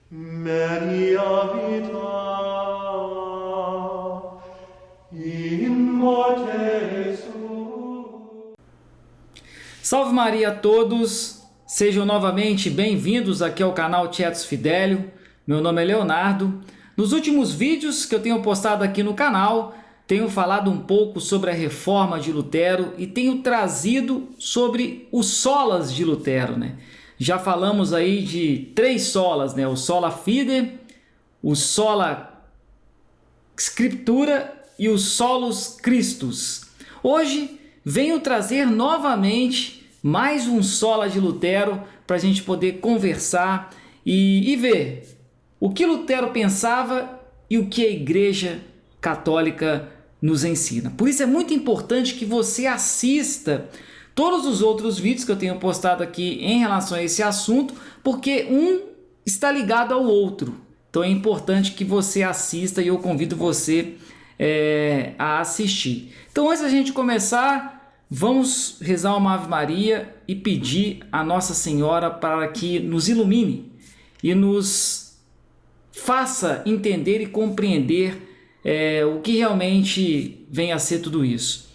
Maria vita in morte suo. Salve Maria a todos, sejam novamente bem-vindos aqui ao canal Tietos Fidelio. Meu nome é Leonardo. Nos últimos vídeos que eu tenho postado aqui no canal, tenho falado um pouco sobre a reforma de Lutero e tenho trazido sobre os solas de Lutero, né? Já falamos aí de 3 solas, né? O sola fide, o sola scriptura e o solus Christus. Hoje venho trazer novamente mais um sola de Lutero para a gente poder conversar e ver o que Lutero pensava e o que a Igreja Católica nos ensina. Por isso é muito importante que você assista todos os outros vídeos que eu tenho postado aqui em relação a esse assunto, porque um está ligado ao outro. Então é importante que você assista e eu convido você a assistir. Então antes da gente começar, vamos rezar uma Ave Maria e pedir a Nossa Senhora para que nos ilumine e nos faça entender e compreender o que realmente vem a ser tudo isso.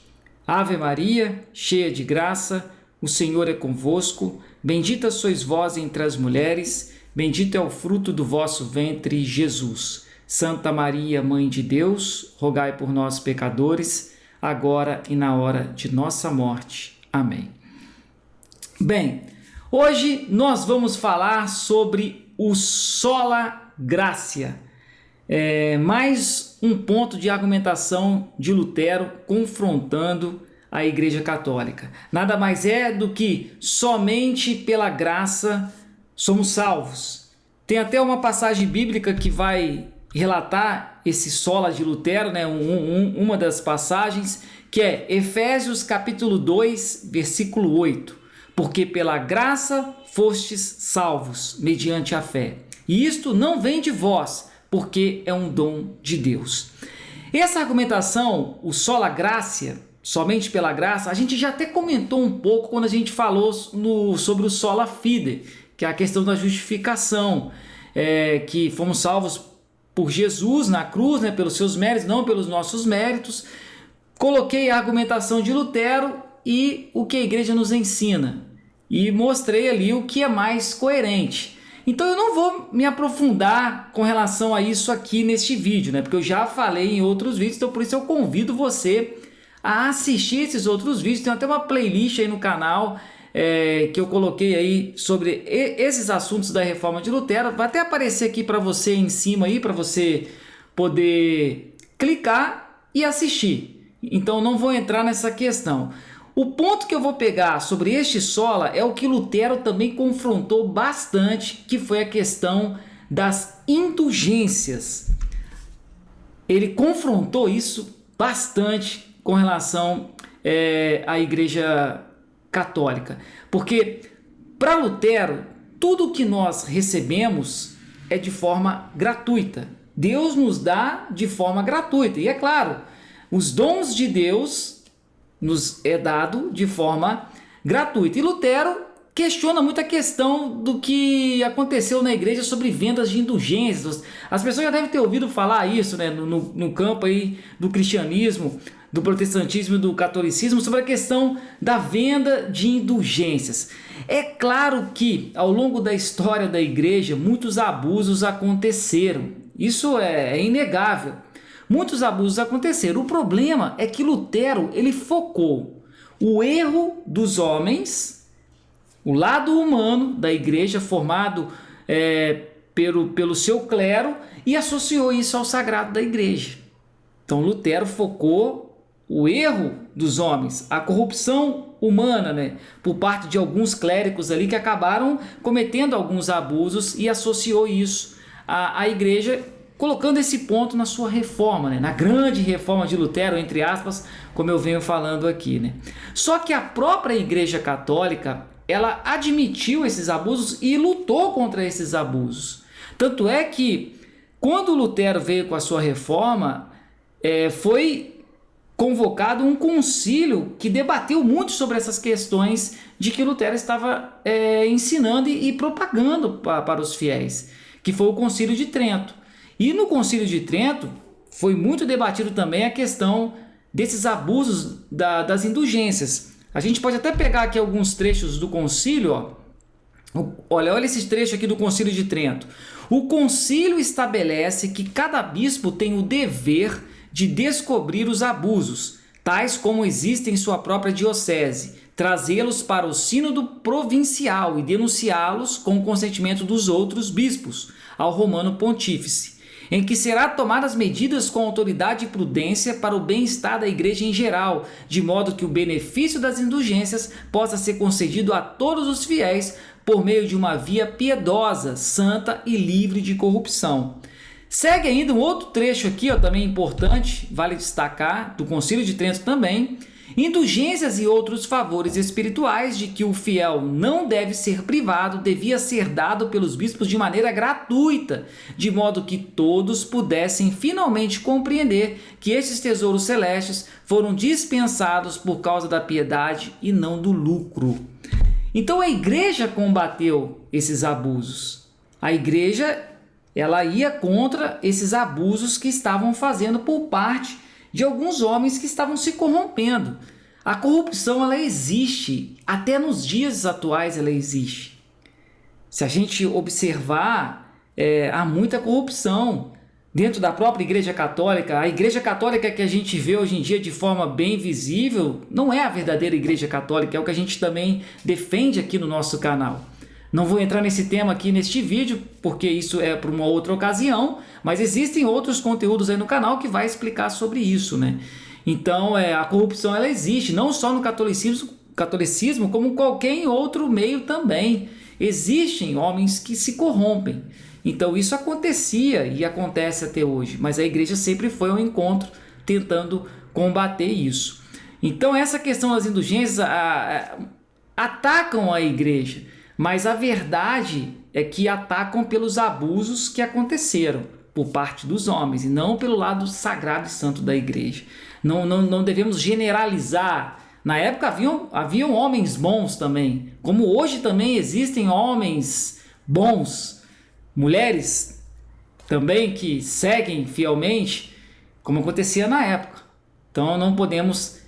Ave Maria, cheia de graça, o Senhor é convosco, bendita sois vós entre as mulheres, bendito é o fruto do vosso ventre, Jesus. Santa Maria, Mãe de Deus, rogai por nós pecadores, agora e na hora de nossa morte. Amém. Bem, hoje nós vamos falar sobre o sola gratia. Mais um ponto de argumentação de Lutero confrontando a Igreja Católica. Nada mais é do que somente pela graça somos salvos. Tem até uma passagem bíblica que vai relatar esse sola de Lutero, né? Uma das passagens, que é Efésios capítulo 2, versículo 8. Porque pela graça fostes salvos, mediante a fé. E isto não vem de vós, porque é um dom de Deus. Essa argumentação, o sola gratia, somente pela graça, a gente já até comentou um pouco quando a gente falou sobre o sola fide, que é a questão da justificação, que fomos salvos por Jesus na cruz, né, pelos seus méritos, não pelos nossos méritos. Coloquei a argumentação de Lutero e o que a igreja nos ensina, e mostrei ali o que é mais coerente. Então eu não vou me aprofundar com relação a isso aqui neste vídeo, né? Porque eu já falei em outros vídeos, então por isso eu convido você a assistir esses outros vídeos. Tem até uma playlist aí no canal que eu coloquei aí sobre esses assuntos da reforma de Lutero. Vai até aparecer aqui para você em cima aí, para você poder clicar e assistir. Então não vou entrar nessa questão. O ponto que eu vou pegar sobre este sola é o que Lutero também confrontou bastante, que foi a questão das indulgências. Ele confrontou isso bastante com relação à Igreja Católica. Porque para Lutero, tudo que nós recebemos é de forma gratuita. Deus nos dá de forma gratuita. E é claro, os dons de Deus nos é dado de forma gratuita. E Lutero questiona muito a questão do que aconteceu na igreja sobre vendas de indulgências. As pessoas já devem ter ouvido falar isso, né, no campo aí do cristianismo, do protestantismo e do catolicismo, sobre a questão da venda de indulgências. É claro que ao longo da história da igreja muitos abusos aconteceram. Isso é inegável. Muitos abusos aconteceram. O problema é que Lutero ele focou o erro dos homens, o lado humano da igreja formado pelo seu clero, e associou isso ao sagrado da igreja. Então Lutero focou o erro dos homens, a corrupção humana, né, por parte de alguns clérigos ali que acabaram cometendo alguns abusos, e associou isso à igreja, colocando esse ponto na sua reforma, né? Na grande reforma de Lutero, entre aspas, como eu venho falando aqui, né? Só que a própria Igreja Católica, ela admitiu esses abusos e lutou contra esses abusos. Tanto é que, quando Lutero veio com a sua reforma, foi convocado um concílio que debateu muito sobre essas questões de que Lutero estava ensinando e propagando para os fiéis, que foi o Concílio de Trento. E no Concílio de Trento foi muito debatido também a questão desses abusos das indulgências. A gente pode até pegar aqui alguns trechos do concílio, ó. Olha esses trechos aqui do Concílio de Trento. O concílio estabelece que cada bispo tem o dever de descobrir os abusos, tais como existem em sua própria diocese, trazê-los para o sínodo provincial e denunciá-los com o consentimento dos outros bispos ao romano pontífice, em que será tomadas medidas com autoridade e prudência para o bem-estar da igreja em geral, de modo que o benefício das indulgências possa ser concedido a todos os fiéis por meio de uma via piedosa, santa e livre de corrupção. Segue ainda um outro trecho aqui, também importante, vale destacar, do Concílio de Trento também, indulgências e outros favores espirituais de que o fiel não deve ser privado, devia ser dado pelos bispos de maneira gratuita, de modo que todos pudessem finalmente compreender que esses tesouros celestes foram dispensados por causa da piedade e não do lucro. Então a igreja combateu esses abusos. A igreja ela ia contra esses abusos que estavam fazendo por parte de alguns homens que estavam se corrompendo. A corrupção ela existe, até nos dias atuais ela existe. Se a gente observar, há muita corrupção dentro da própria Igreja Católica. A Igreja Católica que a gente vê hoje em dia de forma bem visível não é a verdadeira Igreja Católica, é o que a gente também defende aqui no nosso canal. Não vou entrar nesse tema aqui neste vídeo, porque isso é para uma outra ocasião, mas existem outros conteúdos aí no canal que vai explicar sobre isso, né? Então, a corrupção ela existe, não só no catolicismo, como qualquer outro meio também. Existem homens que se corrompem. Então, isso acontecia e acontece até hoje, mas a igreja sempre foi ao encontro tentando combater isso. Então, essa questão das indulgências atacam a igreja, mas a verdade é que atacam pelos abusos que aconteceram por parte dos homens e não pelo lado sagrado e santo da igreja. Não devemos generalizar. Na época haviam homens bons também, como hoje também existem homens bons, mulheres também que seguem fielmente, como acontecia na época. Então não podemos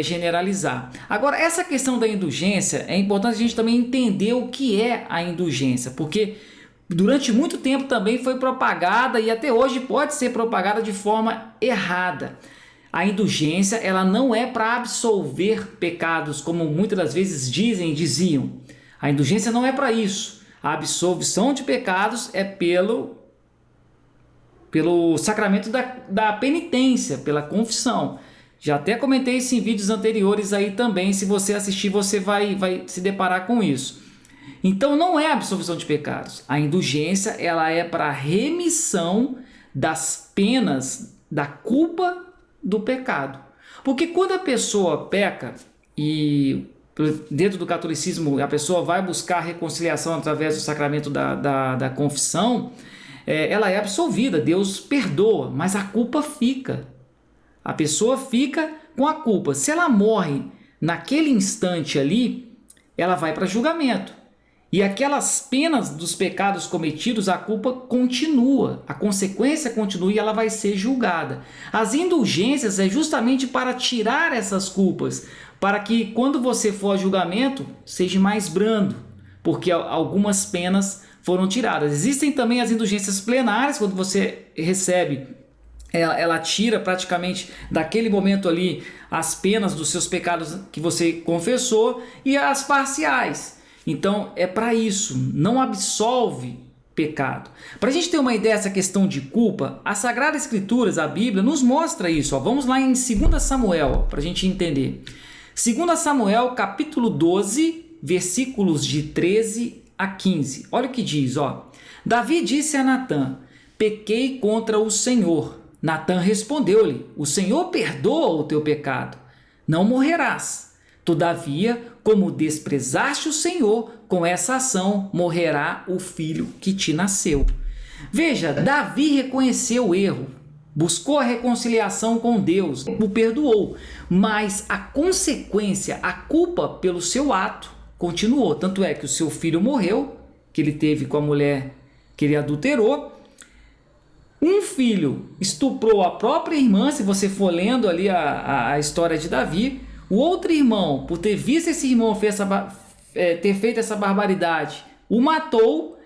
generalizar. Agora, essa questão da indulgência, é importante a gente também entender o que é a indulgência, porque durante muito tempo também foi propagada e até hoje pode ser propagada de forma errada. A indulgência ela não é para absolver pecados, como muitas das vezes diziam. A indulgência não é para isso. A absolvição de pecados é pelo sacramento da penitência, pela confissão. Já até comentei isso em vídeos anteriores aí também. Se você assistir, você vai se deparar com isso. Então não é a absolvição de pecados. A indulgência ela é para remissão das penas, da culpa do pecado. Porque quando a pessoa peca e dentro do catolicismo a pessoa vai buscar reconciliação através do sacramento da confissão, ela é absolvida, Deus perdoa, mas a culpa fica. A pessoa fica com a culpa. Se ela morre naquele instante ali, ela vai para julgamento. E aquelas penas dos pecados cometidos, a culpa continua, a consequência continua e ela vai ser julgada. As indulgências é justamente para tirar essas culpas, para que quando você for a julgamento, seja mais brando, porque algumas penas foram tiradas. Existem também as indulgências plenárias, quando você recebe, ela tira praticamente daquele momento ali as penas dos seus pecados que você confessou, e as parciais. Então é para isso, não absolve pecado. Para a gente ter uma ideia dessa questão de culpa, as Sagradas Escrituras, a Bíblia, nos mostra isso. Vamos lá em 2 Samuel, para a gente entender. 2 Samuel, capítulo 12, versículos de 13 a 15. Olha o que diz. Davi disse a Natã: pequei contra o Senhor. Natã respondeu-lhe: o Senhor perdoa o teu pecado, não morrerás. Todavia, como desprezaste o Senhor, com essa ação morrerá o filho que te nasceu. Veja, Davi reconheceu o erro, buscou a reconciliação com Deus, o perdoou, mas a consequência, a culpa pelo seu ato continuou. Tanto é que o seu filho morreu, que ele teve com a mulher que ele adulterou. Um filho estuprou a própria irmã, se você for lendo ali a história de Davi. O outro irmão, por ter visto esse irmão ter feito essa barbaridade, o matou.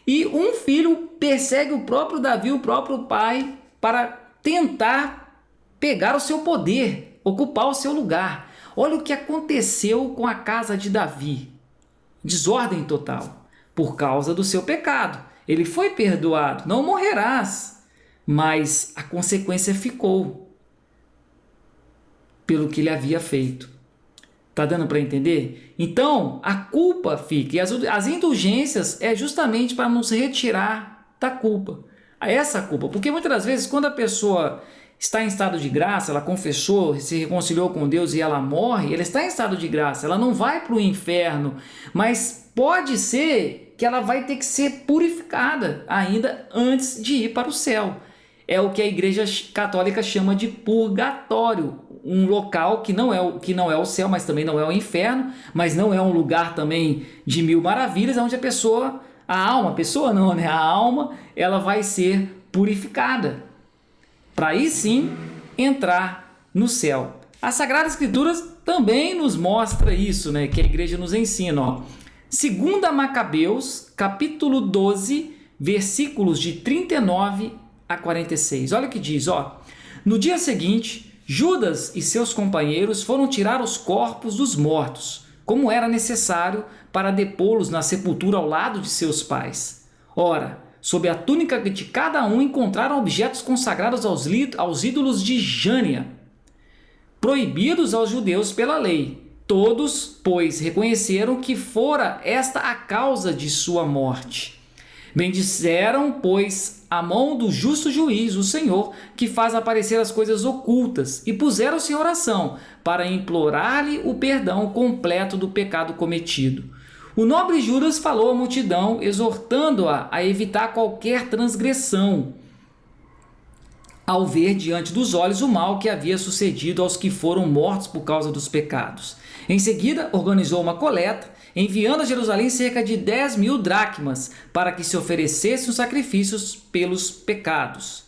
E um filho persegue o próprio Davi, o próprio pai, para tentar pegar o seu poder, ocupar o seu lugar. Olha o que aconteceu com a casa de Davi. Desordem total, por causa do seu pecado. Ele foi perdoado, não morrerás. Mas a consequência ficou pelo que ele havia feito. Tá dando para entender? Então, a culpa fica. E as indulgências é justamente para nos retirar da culpa. Essa culpa. Porque muitas das vezes, quando a pessoa está em estado de graça, ela confessou, se reconciliou com Deus e ela morre, ela está em estado de graça. Ela não vai para o inferno. Mas pode ser que ela vai ter que ser purificada ainda antes de ir para o céu. É o que a Igreja Católica chama de purgatório, um local que não é o céu, mas também não é o inferno, mas não é um lugar também de mil maravilhas, onde a alma, ela vai ser purificada, para aí sim entrar no céu. As Sagradas Escrituras também nos mostra isso, né, que a Igreja nos ensina. Ó. 2 Macabeus, capítulo 12, versículos de 39 a 46. Olha o que diz, ó. No dia seguinte, Judas e seus companheiros foram tirar os corpos dos mortos, como era necessário para depô-los na sepultura ao lado de seus pais. Ora, sob a túnica de cada um encontraram objetos consagrados aos ídolos de Jânia, proibidos aos judeus pela lei. Todos, pois, reconheceram que fora esta a causa de sua morte. Bendizeram, pois, a mão do justo juiz, o Senhor, que faz aparecer as coisas ocultas, e puseram-se em oração para implorar-lhe o perdão completo do pecado cometido. O nobre Judas falou à multidão, exortando-a a evitar qualquer transgressão, ao ver diante dos olhos o mal que havia sucedido aos que foram mortos por causa dos pecados. Em seguida, organizou uma coleta, enviando a Jerusalém cerca de 10.000 dracmas para que se oferecessem os sacrifícios pelos pecados.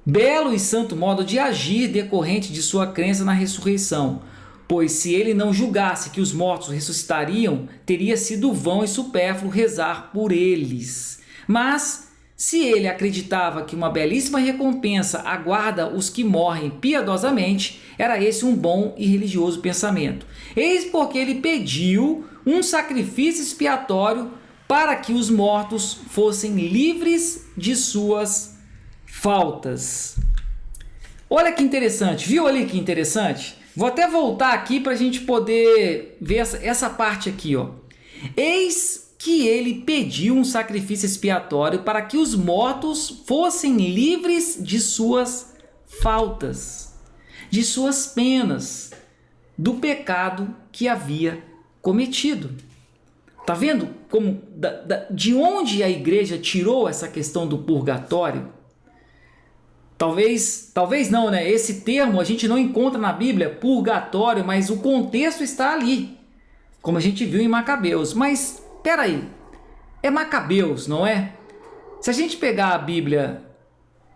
Belo e santo modo de agir decorrente de sua crença na ressurreição, pois se ele não julgasse que os mortos ressuscitariam, teria sido vão e supérfluo rezar por eles. Mas, se ele acreditava que uma belíssima recompensa aguarda os que morrem piedosamente, era esse um bom e religioso pensamento. Eis porque ele pediu um sacrifício expiatório para que os mortos fossem livres de suas faltas. Olha que interessante, viu ali que interessante? Vou até voltar aqui para a gente poder ver essa parte aqui, ó. Eis que ele pediu um sacrifício expiatório para que os mortos fossem livres de suas faltas, de suas penas, do pecado que havia cometido. Tá vendo como de onde a igreja tirou essa questão do purgatório? Talvez não, né? Esse termo a gente não encontra na Bíblia, purgatório, mas o contexto está ali, como a gente viu em Macabeus. Mas peraí, é Macabeus, não é? Se a gente pegar a Bíblia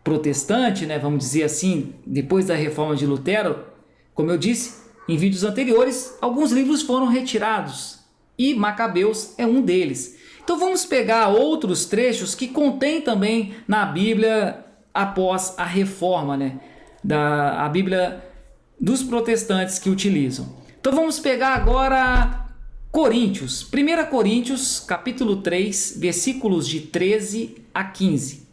protestante, né, vamos dizer assim, depois da reforma de Lutero, como eu disse em vídeos anteriores, alguns livros foram retirados e Macabeus é um deles. Então vamos pegar outros trechos que contém também na Bíblia após a reforma, né, a Bíblia dos protestantes que utilizam. Então vamos pegar agora Coríntios, 1 Coríntios, capítulo 3, versículos de 13 a 15.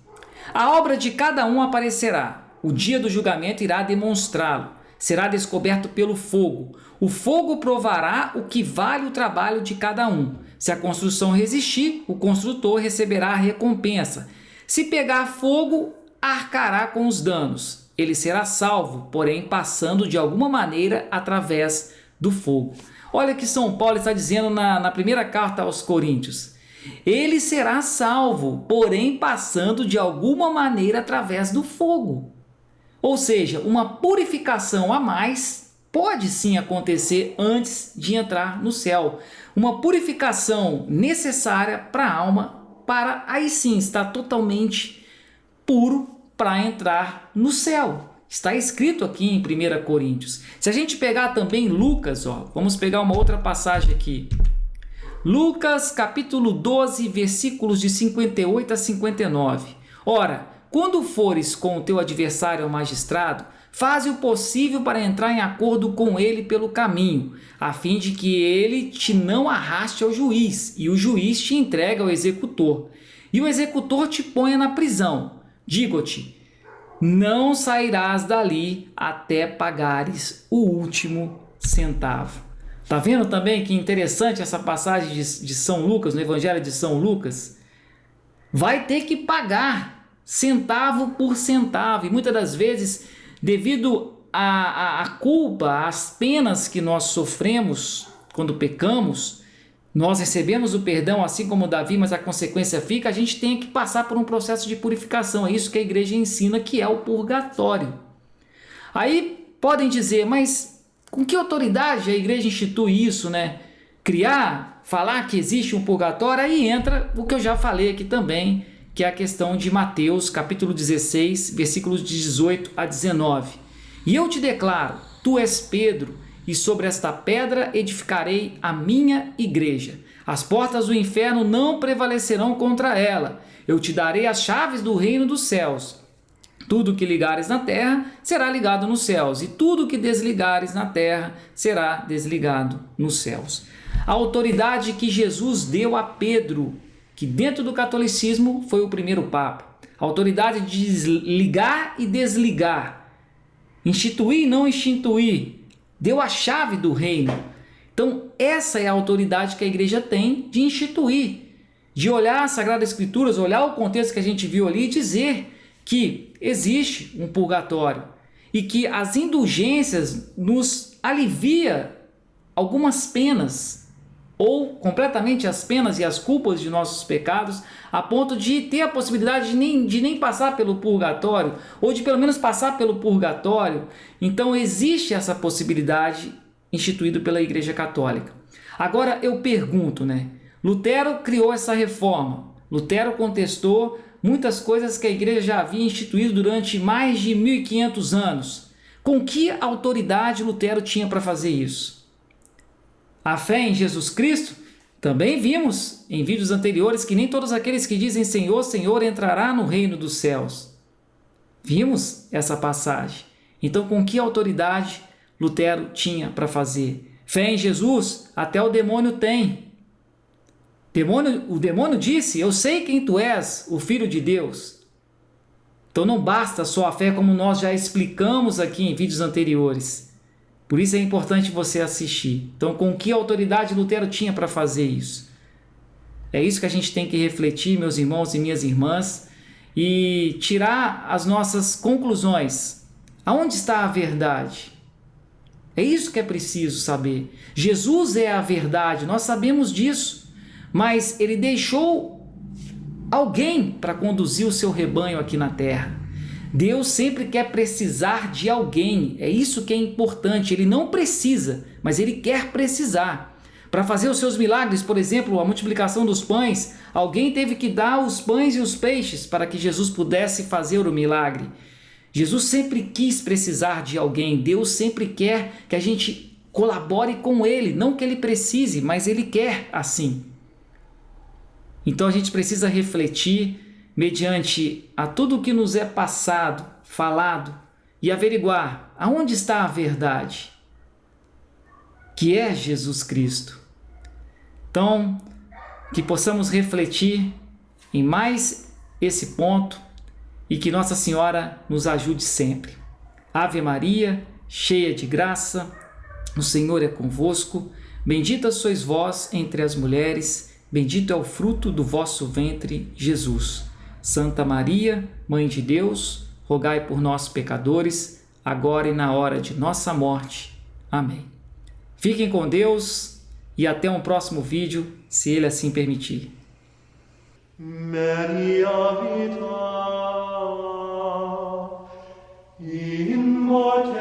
A obra de cada um aparecerá, o dia do julgamento irá demonstrá-lo, será descoberto pelo fogo. O fogo provará o que vale o trabalho de cada um. Se a construção resistir, o construtor receberá a recompensa. Se pegar fogo, arcará com os danos. Ele será salvo, porém passando de alguma maneira através do fogo. Olha o que São Paulo está dizendo na primeira carta aos Coríntios. Ele será salvo, porém passando de alguma maneira através do fogo. Ou seja, uma purificação a mais pode sim acontecer antes de entrar no céu. Uma purificação necessária para a alma para aí sim estar totalmente puro para entrar no céu. Está escrito aqui em 1 Coríntios. Se a gente pegar também Lucas, vamos pegar uma outra passagem aqui. Lucas capítulo 12, versículos de 58 a 59. Ora, quando fores com o teu adversário ao magistrado, faze o possível para entrar em acordo com ele pelo caminho, a fim de que ele te não arraste ao juiz, e o juiz te entregue ao executor, e o executor te ponha na prisão. Digo-te, não sairás dali até pagares o último centavo. Tá vendo também que interessante essa passagem de São Lucas, no Evangelho de São Lucas? Vai ter que pagar centavo por centavo, e muitas das vezes, devido à culpa, às penas que nós sofremos quando pecamos, nós recebemos o perdão assim como Davi, mas a consequência fica, a gente tem que passar por um processo de purificação. É isso que a igreja ensina, que é o purgatório. Aí podem dizer, mas com que autoridade a igreja institui isso, né? Falar que existe um purgatório, aí entra o que eu já falei aqui também, que é a questão de Mateus, capítulo 16, versículos de 18 a 19. E eu te declaro, tu és Pedro, e sobre esta pedra edificarei a minha igreja. As portas do inferno não prevalecerão contra ela. Eu te darei as chaves do reino dos céus. Tudo que ligares na terra será ligado nos céus, e tudo que desligares na terra será desligado nos céus. A autoridade que Jesus deu a Pedro, que dentro do catolicismo foi o primeiro papa. A autoridade de ligar e desligar, instituir e não instituir, deu a chave do reino. Então essa é a autoridade que a igreja tem de instituir, de olhar as Sagradas Escrituras, olhar o contexto que a gente viu ali e dizer que existe um purgatório e que as indulgências nos alivia algumas penas, ou completamente as penas e as culpas de nossos pecados, a ponto de ter a possibilidade de nem passar pelo purgatório, ou de pelo menos passar pelo purgatório. Então existe essa possibilidade instituída pela Igreja Católica. Agora eu pergunto, Lutero criou essa reforma, Lutero contestou muitas coisas que a igreja já havia instituído durante mais de 1500 anos. Com que autoridade Lutero tinha para fazer isso? A fé em Jesus Cristo? Também vimos em vídeos anteriores que nem todos aqueles que dizem Senhor, Senhor entrará no reino dos céus. Vimos essa passagem. Então, com que autoridade Lutero tinha para fazer? Fé em Jesus? Até o demônio tem. O demônio disse, eu sei quem tu és, o Filho de Deus. Então não basta só a fé, como nós já explicamos aqui em vídeos anteriores. Por isso é importante você assistir. Então, com que autoridade Lutero tinha para fazer isso? É isso que a gente tem que refletir, meus irmãos e minhas irmãs, e tirar as nossas conclusões. Aonde está a verdade? É isso que é preciso saber. Jesus é a verdade, nós sabemos disso, mas ele deixou alguém para conduzir o seu rebanho aqui na terra. Deus sempre quer precisar de alguém, é isso que é importante. Ele não precisa, mas ele quer precisar. Para fazer os seus milagres, por exemplo, a multiplicação dos pães, alguém teve que dar os pães e os peixes para que Jesus pudesse fazer o milagre. Jesus sempre quis precisar de alguém, Deus sempre quer que a gente colabore com ele, não que ele precise, mas ele quer assim. Então a gente precisa refletir mediante a tudo o que nos é passado, falado, e averiguar aonde está a verdade, que é Jesus Cristo. Então, que possamos refletir em mais esse ponto e que Nossa Senhora nos ajude sempre. Ave Maria, cheia de graça, o Senhor é convosco, bendita sois vós entre as mulheres, bendito é o fruto do vosso ventre, Jesus. Santa Maria, Mãe de Deus, rogai por nós pecadores, agora e na hora de nossa morte. Amém. Fiquem com Deus e até um próximo vídeo, se Ele assim permitir. Maria vita in morte